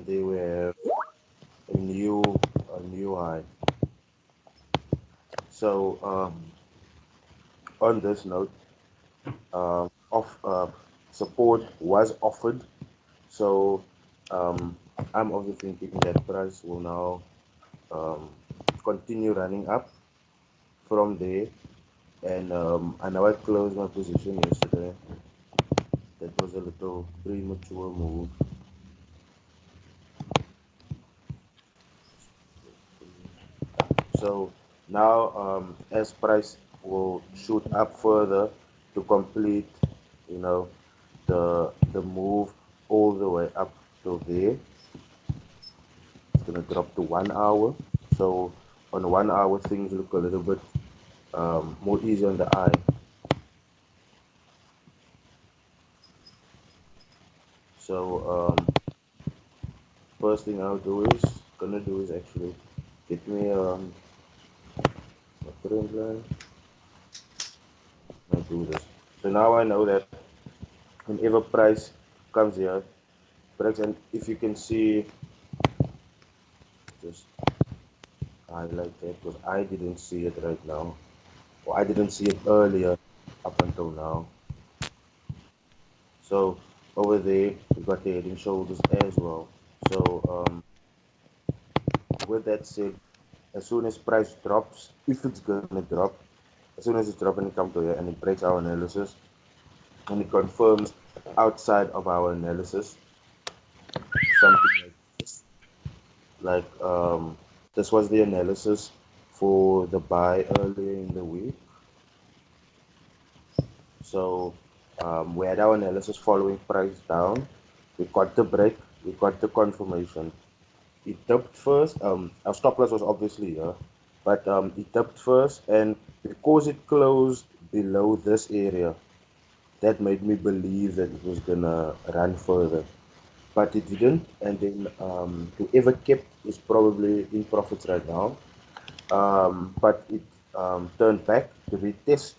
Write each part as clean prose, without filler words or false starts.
there we have a new high. So on this note, of support was offered. So um, I'm also thinking that price will now um, continue running up from there. And I know I closed my position yesterday. That was a little premature move. So now, as price will shoot up further to complete, you know, the move all the way up to there. It's gonna drop to 1 hour. So on 1 hour, things look a little bit more easy on the eye. So first thing gonna do is actually get me a trend line. I do this. So now I know that whenever price comes here, breaks, and if you can see, just highlight that because I didn't see it right now, or I didn't see it earlier up until now. So over there, we got the head and shoulders as well. So with that said, as soon as price drops, if it's gonna drop, as soon as it's dropping, it comes to here and it breaks our analysis and it confirms outside of our analysis something like this. Like this was the analysis for the buy earlier in the week. So we had our analysis following price down. We got the break. We got the confirmation. It dipped first. Our stop loss was obviously here, but it dipped first, and because it closed below this area, that made me believe that it was gonna run further, but it didn't. And then whoever kept is probably in profits right now. But it turned back to retest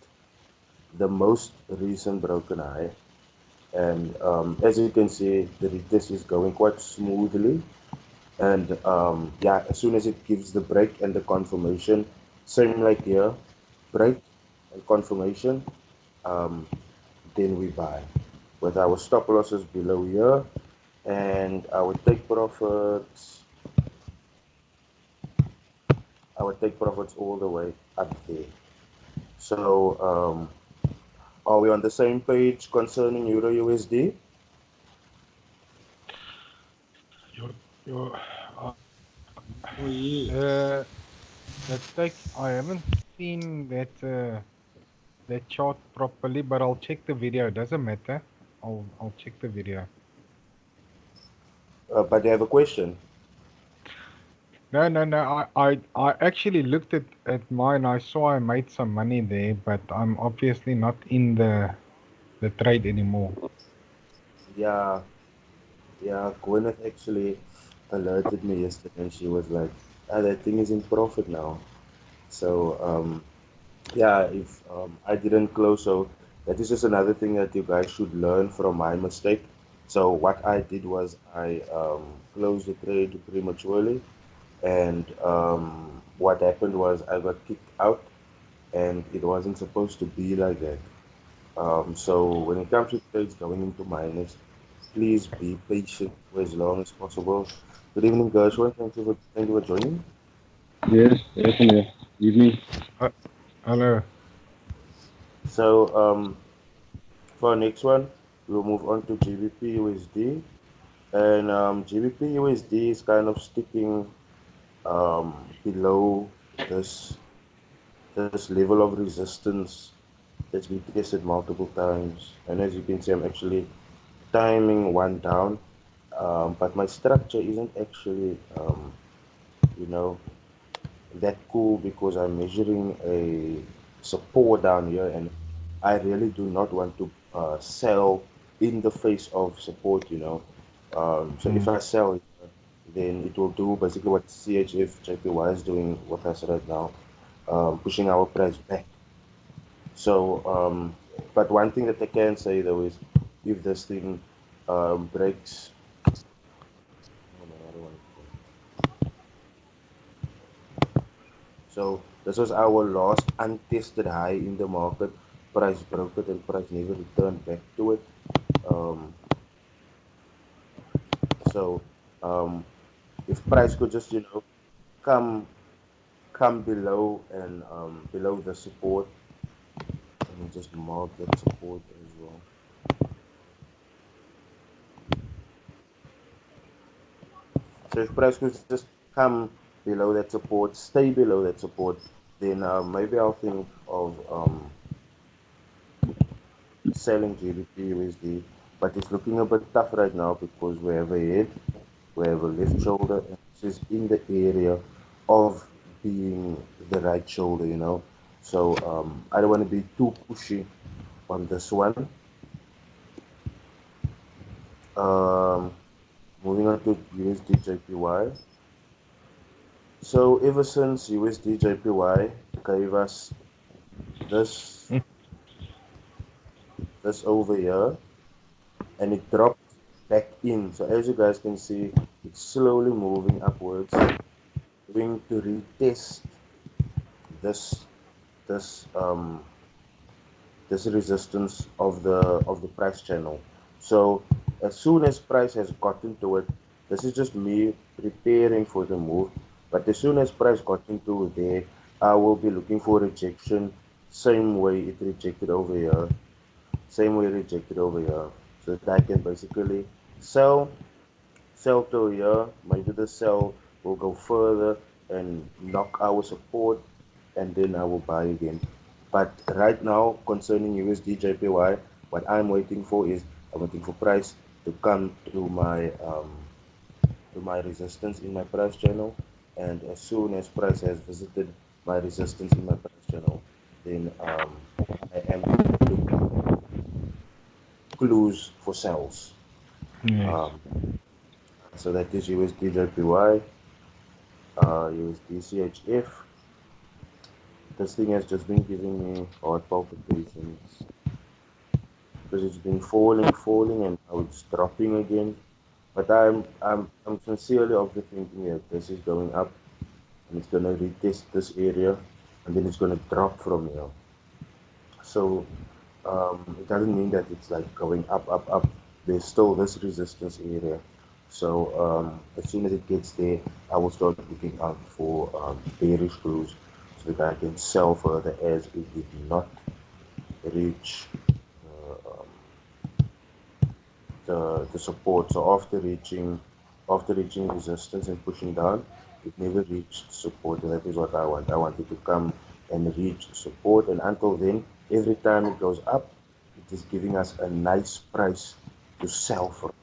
the most recent broken high. And as you can see, the retest is going quite smoothly. And yeah, as soon as it gives the break and the confirmation, same like here, break and confirmation, um, then we buy with our stop losses below here and our take profits. I would take profits all the way up there. So, are we on the same page concerning Euro USD? Your, uh, Oh yeah. the take, I haven't seen that chart properly, but I'll check the video. Doesn't matter. I'll check the video. But they have a question. No, no, no. I actually looked at mine. I saw I made some money there, but I'm obviously not in the trade anymore. Yeah, yeah. Gwyneth actually alerted me yesterday, and she was like, "Ah, that thing is in profit now." So, yeah, if I didn't close, so that is just another thing that you guys should learn from my mistake. So what I did was I closed the trade prematurely, and what happened was I got kicked out, and it wasn't supposed to be like that. So when it comes to trades going into minus, please be patient for as long as possible. Good evening, Gershwin. Thank you for joining. Yes, definitely. Evening. Uh, Hello. So for our next one, we'll move on to GBP USD, and GBP USD is kind of sticking below this this level of resistance that's been tested multiple times. And as you can see, I'm actually timing one down, but my structure isn't actually, you know, that cool because I'm measuring a support down here, and I really do not want to sell in the face of support, you know. So if Mm. I sell, then it will do basically what CHF JPY is doing with us right now, pushing our price back. So, but one thing that I can say though is if this thing breaks, So this was our last untested high in the market. Price broke it and price never returned back to it. Um, so um, if price could just come come below and below the support, let me just mark that support as well. So if price could just come below that support, stay below that support, then maybe I'll think of selling GBP USD. But it's looking a bit tough right now because we have a head, we have a left shoulder, and this is in the area of being the right shoulder. So I don't want to be too pushy on this one. Um, Moving on to USD JPY. So ever since USD JPY gave us this this over here and it dropped back in. So as you guys can see, it's slowly moving upwards, going to retest this this this resistance of the price channel. So as soon as price has gotten to it, this is just me preparing for the move. But as soon as price got into there, I will be looking for rejection, same way it rejected over here, same way it rejected over here, so that I can basically sell, sell to here. Maybe the sell will go further and knock our support, and then I will buy again. But right now, concerning USD JPY, what I'm waiting for is I'm waiting for price to come to my resistance in my price channel, and as soon as price has visited my resistance in my price channel, then I am looking clues for sales. Yes. Um, so that is USD JPY, USD CHF. This thing has just been giving me heart palpitations because it's been falling, falling, and now it's dropping again. But I'm sincerely of the thinking that this is going up and it's gonna retest this area and then it's gonna drop from here. So it doesn't mean that it's like going up, up, up. There's still this resistance area. So as soon as it gets there, I will start looking out for bearish clues so that I can sell further as it did not reach the support. So after reaching resistance and pushing down, it never reached support, and that is what I want. I want it to come and reach support, and until then, every time it goes up, it is giving us a nice price to sell for.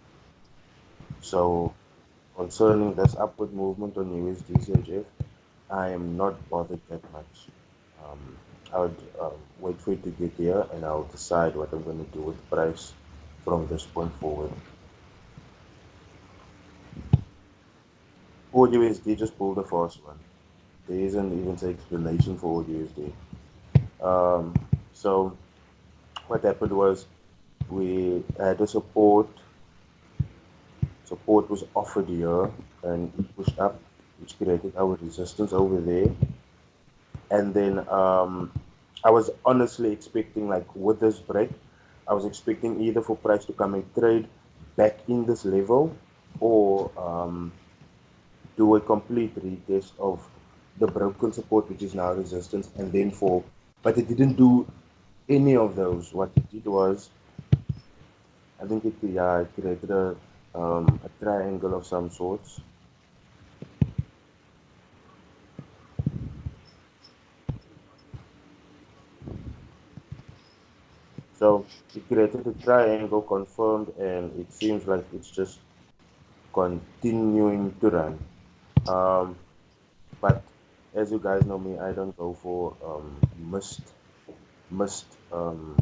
So concerning this upward movement on USD CHF, I am not bothered that much. Um, I would wait for it to get here, and I'll decide what I'm going to do with the price from this point forward. Audio USD just pulled a fast one. There isn't even an explanation for Audio USD. So what happened was we had a support. Support was offered here and it pushed up, which created our resistance over there. And then I was honestly expecting, like with this break, I was expecting either for price to come and trade back in this level or do a complete retest of the broken support, which is now resistance, and then fall. But it didn't do any of those. What it did was, I think it created a triangle of some sorts. So it created a triangle confirmed, and it seems like it's just continuing to run. Um, but as you guys know me, I don't go for missed um,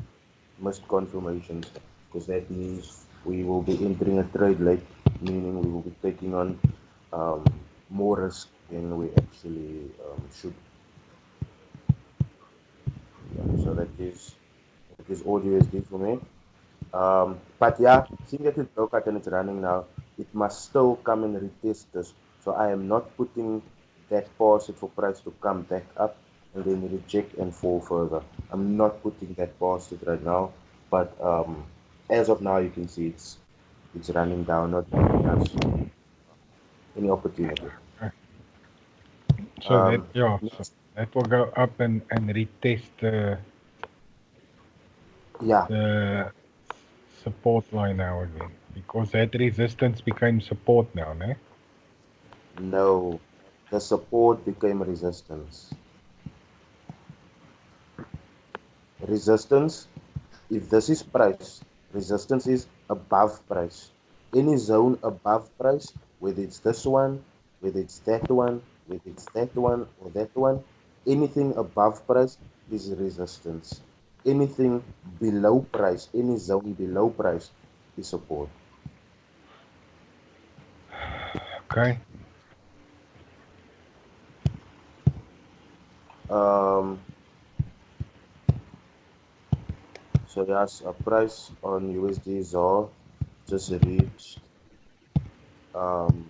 missed confirmations because that means we will be entering a trade late, meaning we will be taking on um, more risk than we actually should. Yeah, so that is all USD for me. But yeah, seeing that it's broke out and it's running now, it must still come and retest this. So I am not putting that past it for price to come back up and then reject and fall further. I'm not putting that past it right now, but as of now, you can see it's running down, not giving us any opportunity. So that, yeah, so Next, that will go up and retest yeah, the support line now again. Because that resistance became support now, ne? no, the support became resistance. Resistance, if this is price, resistance is above price. Any zone above price, whether it's this one, whether it's that one, whether it's that one or that one, anything above price is resistance. Anything below price, any zone below price is support. Okay. Um, so yes, a price on USD ZAR just reached one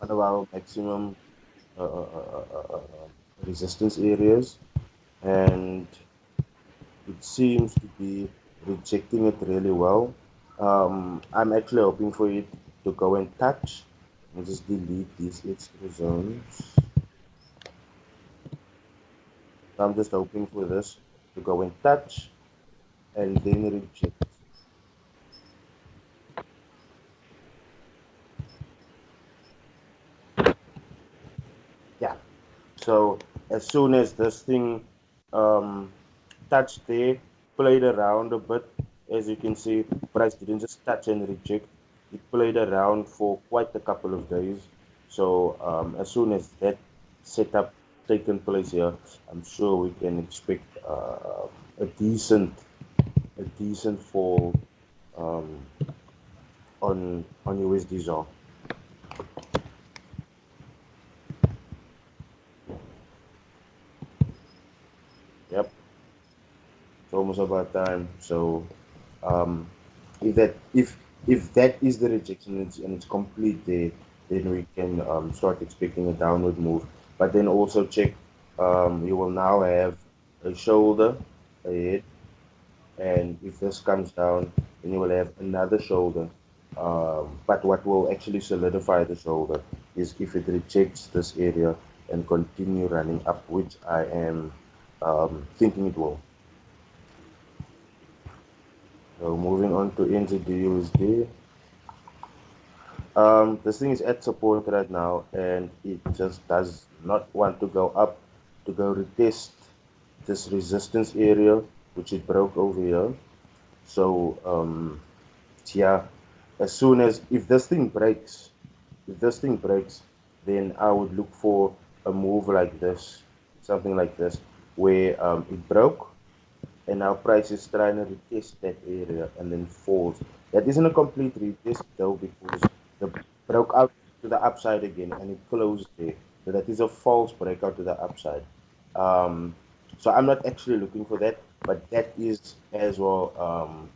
of our maximum uh, uh, uh, uh, uh, resistance areas, and it seems to be rejecting it really well. I'm actually hoping for it to go and touch and just delete these extra zones. I'm just hoping for this to go and touch and then reject. Yeah. So as soon as this thing um, touched there, played around a bit, as you can see, price didn't just touch and reject. It played around for quite a couple of days. So as soon as that setup taken place here, I'm sure we can expect a decent a decent fall um, on USD ZAR. Yep, it's almost about time. So um, if that is the rejection and it's complete there, then we can start expecting a downward move. But then also check, you will now have a shoulder ahead, and if this comes down, then you will have another shoulder. But what will actually solidify the shoulder is if it rejects this area and continue running up, which I am thinking it will. So moving on to NZD. This thing is at support right now, and it just does not want to go up to go retest this resistance area, which it broke over here. So, yeah, as soon as if this thing breaks, then I would look for a move like this, something like this, where it broke and now price is trying to retest that area and then falls. That isn't a complete retest though, because the broke out to the upside again and it closed there. So that is a false breakout to the upside. Um, so I'm not actually looking for that, but that is as well,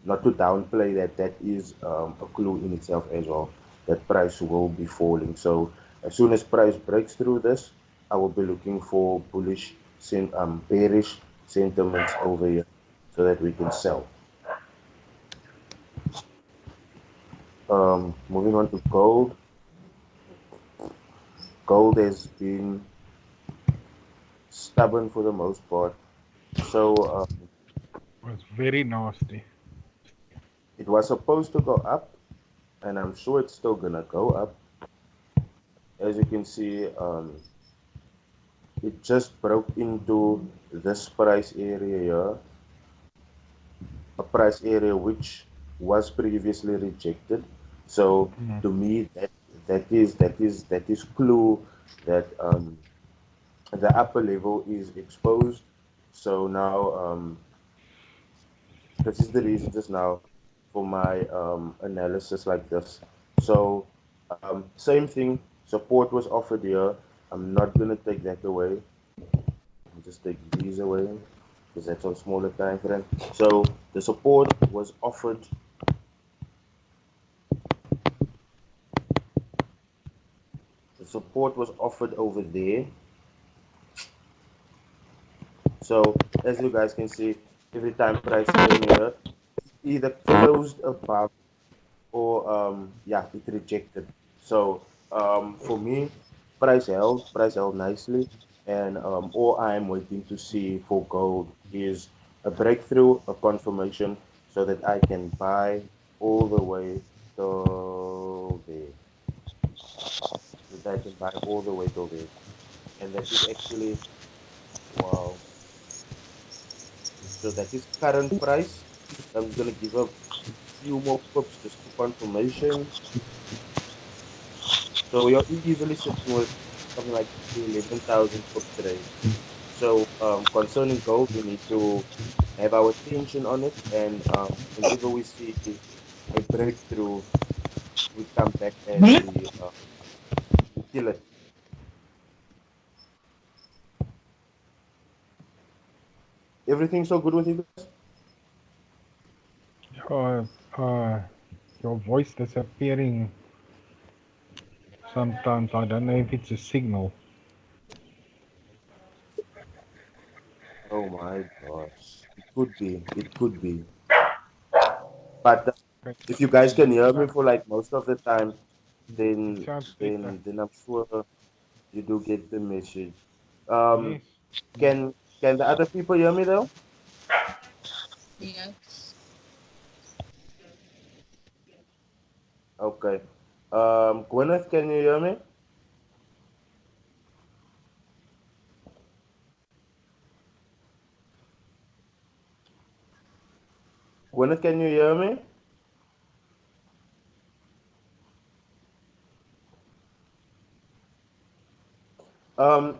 not to downplay that, that is a clue in itself as well, that price will be falling. So as soon as price breaks through this, I will be looking for bearish sentiments over here so that we can sell. Moving on to gold. Gold has been stubborn for the most part. So It was very nasty. it was supposed to go up, and I'm sure it's still gonna go up. As you can see, it just broke into this price area here, a price area which was previously rejected. So to me, that is clue that the upper level is exposed. So now this is the reason just now for my analysis like this. So same thing, support was offered here. I'm not gonna take that away. I'll just take these away because that's on smaller time frame. So the support was offered. The support was offered over there. So as you guys can see, every time price came here, either closed above or yeah, it rejected. So for me, price held nicely, and all I'm waiting to see for gold is a breakthrough, a confirmation, so that I can buy all the way to there. So that I can buy all the way to there, and that is actually wow. So that is current price. I'm just gonna give a few more pips just for confirmation. So you're easily sitting with something like 11,000 pips today. So concerning gold, we need to have our attention on it, and whenever we see a breakthrough, we come back and we kill it. Everything so good with you guys? Uh, uh, your voice disappearing sometimes. I don't know if it's a signal. Oh my gosh, it could be, it could be. But Okay. if you guys can hear me for like most of the time, It then sounds better. then I'm sure you do get the message. Um, Yes. can the other people hear me though? Yes. Okay. Gwyneth, can you hear me? Gwyneth, can you hear me?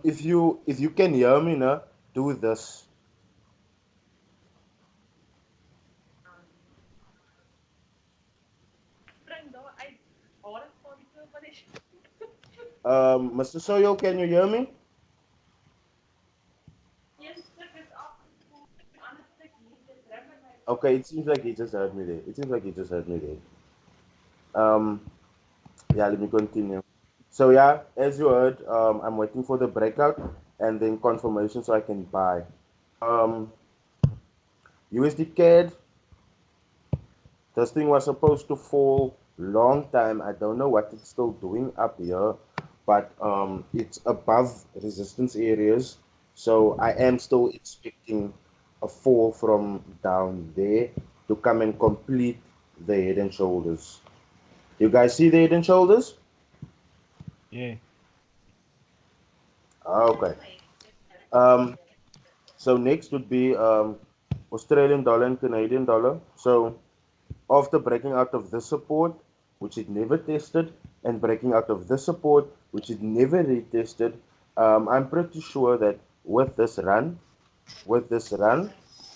If you can hear me now, do this. Mr. Soyo, can you hear me? Okay, it seems like he just heard me there. It seems like he just heard me there. Um, yeah, let me continue. So yeah, as you heard, I'm waiting for the breakout and then confirmation so I can buy. Um, USD CAD, this thing was supposed to fall long time. I don't know what it's still doing up here, but it's above resistance areas. So I am still expecting a fall from down there to come and complete the head and shoulders. You guys see the head and shoulders? Yeah. Okay. Um, so next would be Australian dollar and Canadian dollar. So after breaking out of this support, which it never tested, and breaking out of this support, which it never retested, I'm pretty sure that with this run,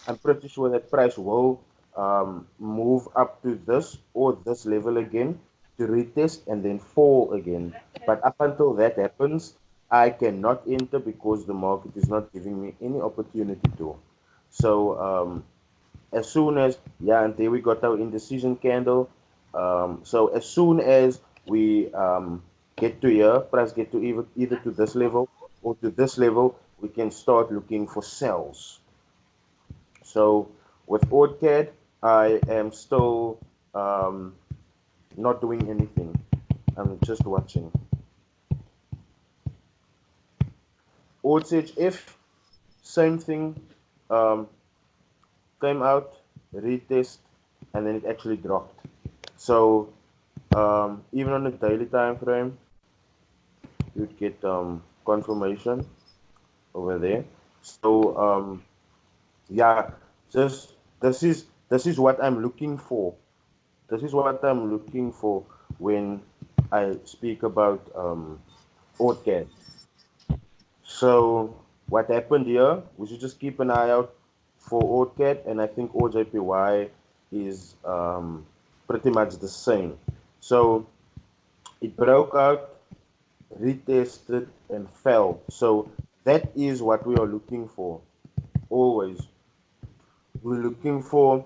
I'm pretty sure that price will move up to this or this level again to retest and then fall again. But up until that happens, I cannot enter because the market is not giving me any opportunity to. So as soon as yeah, and there we got our indecision candle. So as soon as we get to here, price get to either to this level or to this level, we can start looking for sells. So with OrdCAD, I am still not doing anything. I'm just watching. OrdSage, same thing. Um, came out, retest, and then it actually dropped. So even on the daily time frame, you'd get confirmation over there. So yeah, just this is what I'm looking for. This is what I'm looking for when I speak about OrCAD. So what happened here? We should just keep an eye out for OrCAD, and I think OJPY is pretty much the same. So it broke out, retested, and fell. So that is what we are looking for. Always, we're looking for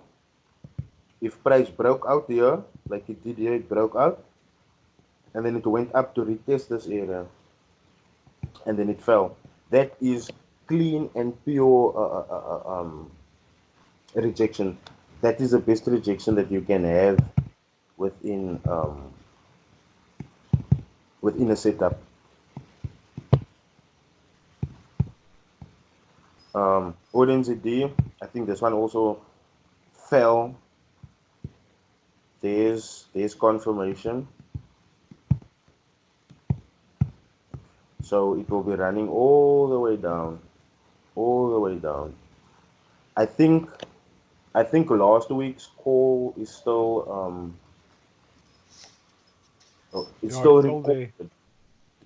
if price broke out here, like it did here, it broke out, and then it went up to retest this area. and then it fell. That is clean and pure rejection. That is the best rejection that you can have within within a setup. Audience ID, I think this one also fell. There's confirmation. So it will be running all the way down, all the way down. I think I think last week's call is still it's Yeah, still it's still recorded. there.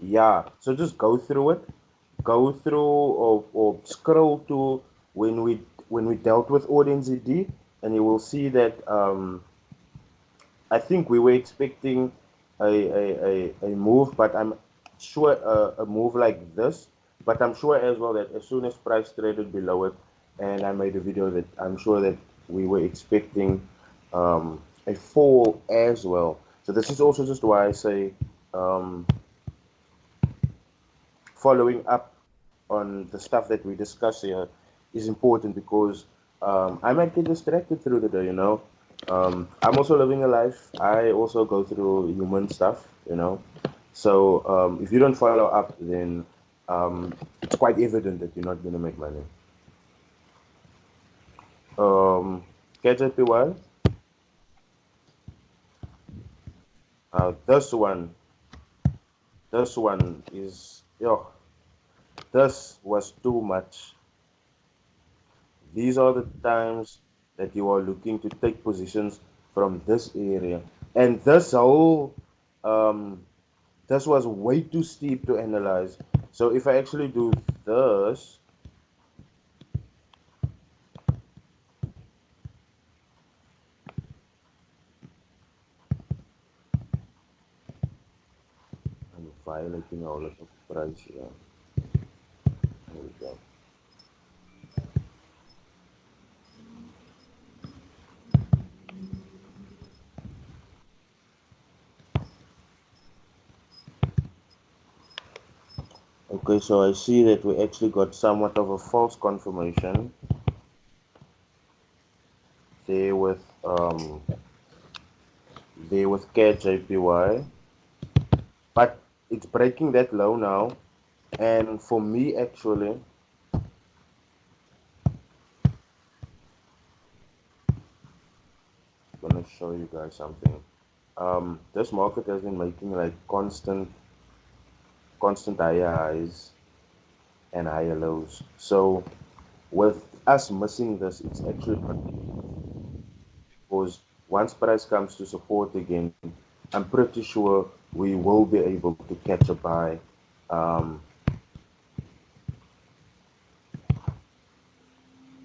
Yeah. So just go through it. Go through or scroll to when we dealt with audience ID, and you will see that I think we were expecting a move, but I'm sure a move like this. But I'm sure as well that as soon as price traded below it, and I made a video that I'm sure that we were expecting a fall as well. So this is also just why I say um, following up on the stuff that we discuss here is important because I might get distracted through the day, you know. I'm also living a life. I also go through human stuff, you know. So if you don't follow up, then it's quite evident that you're not going to make money. KJPY, this one is, yo, this was too much. These are the times that you are looking to take positions from this area. And um, this was way too steep to analyze. So if I actually do this, I'm violating all of the price here. Here we go. Okay, so I see that we actually got somewhat of a false confirmation there with KJPY, but it's breaking that low now. And for me, actually, I'm gonna show you guys something. This market has been making like constant higher highs and higher lows. So with us missing this, it's actually because once price comes to support again, I'm pretty sure we will be able to catch a buy